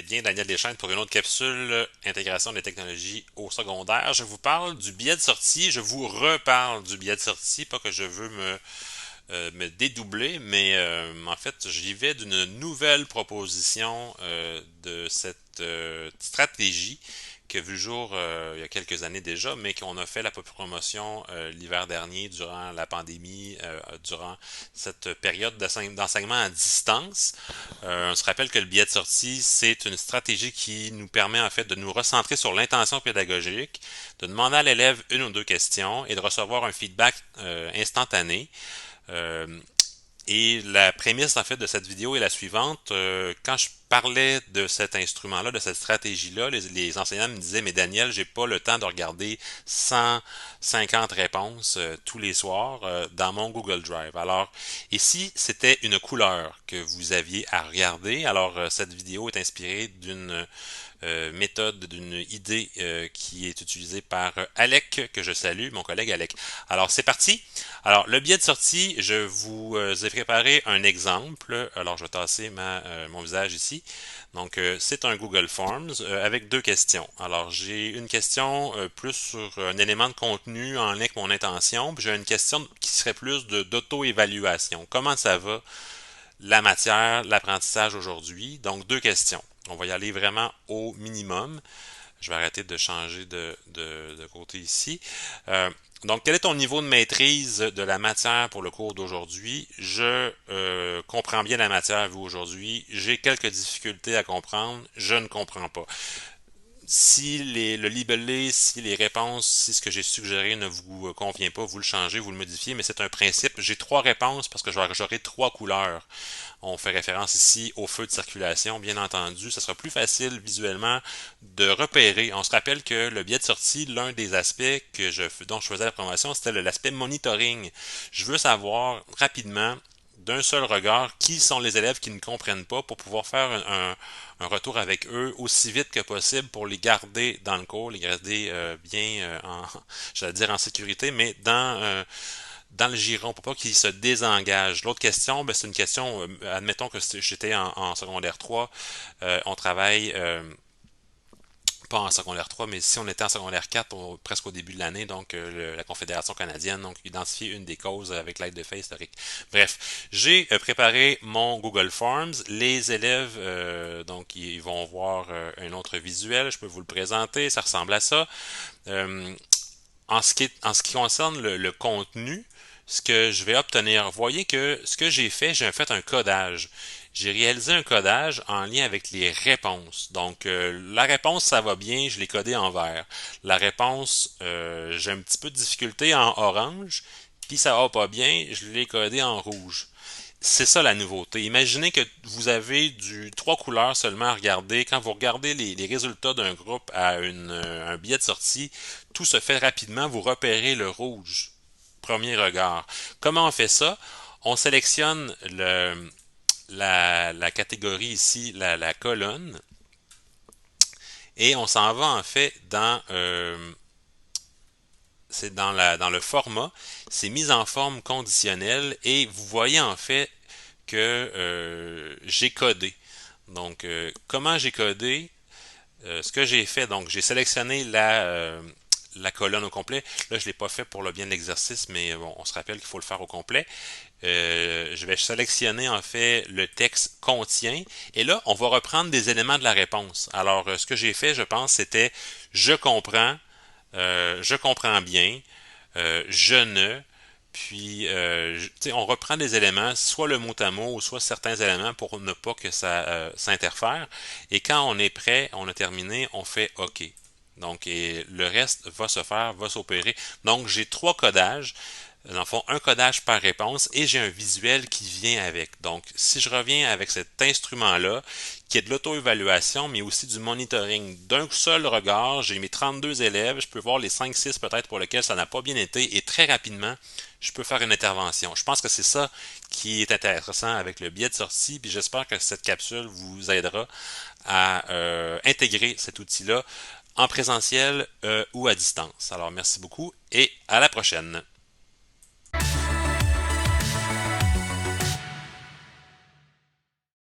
bien Daniel Deschênes pour une autre capsule intégration des technologies au secondaire. Je vous parle du billet de sortie, je vous reparle du billet de sortie, pas que je veux me dédoubler, mais en fait, j'y vais d'une nouvelle proposition de cette stratégie qui a vu le jour il y a quelques années déjà, mais qu'on a fait la promotion l'hiver dernier durant la pandémie, durant cette période d'enseignement à distance. On se rappelle que le billet de sortie, c'est une stratégie qui nous permet en fait de nous recentrer sur l'intention pédagogique, de demander à l'élève une ou deux questions et de recevoir un feedback instantané. Euh, et la prémisse en fait de cette vidéo est la suivante. Quand je parlais de cet instrument-là, de cette stratégie-là, les enseignants me disaient, mais Daniel, j'ai pas le temps de regarder 150 réponses tous les soirs dans mon Google Drive. Alors, ici, c'était une couleur que vous aviez à regarder. Alors, cette vidéo est inspirée d'une méthode, d'une idée qui est utilisée par Alec, que je salue, mon collègue Alec. Alors, c'est parti. Alors, le billet de sortie, je vous ai préparé un exemple. Alors, je vais tasser mon visage ici. Donc, c'est un Google Forms avec deux questions. Alors, j'ai une question plus sur un élément de contenu en lien avec mon intention, puis j'ai une question qui serait plus d'auto-évaluation. Comment ça va, la matière, l'apprentissage aujourd'hui? Donc, deux questions. On va y aller vraiment au minimum. Je vais arrêter de changer de côté ici. Donc, quel est ton niveau de maîtrise de la matière pour le cours d'aujourd'hui? Je comprends bien la matière, vous, aujourd'hui. J'ai quelques difficultés à comprendre. Je ne comprends pas. Si le libellé, si les réponses, si ce que j'ai suggéré ne vous convient pas, vous le changez, vous le modifiez, mais c'est un principe. J'ai trois réponses parce que j'aurai trois couleurs. On fait référence ici au feu de circulation, bien entendu. Ça sera plus facile visuellement de repérer. On se rappelle que le billet de sortie, l'un des aspects dont je faisais la promotion, c'était l'aspect monitoring. Je veux savoir rapidement d'un seul regard qui sont les élèves qui ne comprennent pas pour pouvoir faire un retour avec eux aussi vite que possible pour les garder dans le cours, les garder bien j'allais dire en sécurité, mais dans le giron pour pas qu'ils se désengagent. L'autre question, ben, c'est une question, admettons que j'étais en secondaire 3, on travaille pas en secondaire 3, mais si on était en secondaire 4, presque au début de l'année, donc la Confédération canadienne, donc identifier une des causes avec l'aide de faits historiques. Bref, j'ai préparé mon Google Forms. Les élèves, donc, ils vont voir un autre visuel. Je peux vous le présenter. Ça ressemble à ça. Euh, en ce qui concerne le contenu, ce que je vais obtenir, vous voyez que ce que j'ai fait un codage. J'ai réalisé un codage en lien avec les réponses. Donc, la réponse, ça va bien, je l'ai codé en vert. La réponse, j'ai un petit peu de difficulté en orange, puis ça va pas bien, je l'ai codé en rouge. C'est ça la nouveauté. Imaginez que vous avez trois couleurs seulement à regarder. Quand vous regardez les résultats d'un groupe à un billet de sortie, tout se fait rapidement. Vous repérez le rouge. Premier regard. Comment on fait ça? On sélectionne la catégorie ici, la colonne, et on s'en va en fait c'est dans le format, c'est mis en forme conditionnelle et vous voyez en fait que j'ai codé. Donc, comment j'ai codé? Ce que j'ai fait, donc j'ai sélectionné la colonne au complet. Là, je ne l'ai pas fait pour le bien de l'exercice, mais bon, on se rappelle qu'il faut le faire au complet. Je vais sélectionner en fait le texte contient et là, on va reprendre des éléments de la réponse. Alors, ce que j'ai fait, je pense, c'était je comprends, je comprends bien, je ne, puis on reprend des éléments, soit le mot à mot, ou soit certains éléments pour ne pas que ça s'interfère. Et quand on est prêt, on a terminé, on fait OK. Donc, et le reste va se faire, va s'opérer. Donc, j'ai trois codages. Dans le fond, un codage par réponse et j'ai un visuel qui vient avec. Donc, si je reviens avec cet instrument-là, qui est de l'auto-évaluation, mais aussi du monitoring d'un seul regard, j'ai mes 32 élèves, je peux voir les 5-6 peut-être pour lesquels ça n'a pas bien été, et très rapidement, je peux faire une intervention. Je pense que c'est ça qui est intéressant avec le biais de sortie, puis j'espère que cette capsule vous aidera à intégrer cet outil-là en présentiel ou à distance. Alors, merci beaucoup et à la prochaine.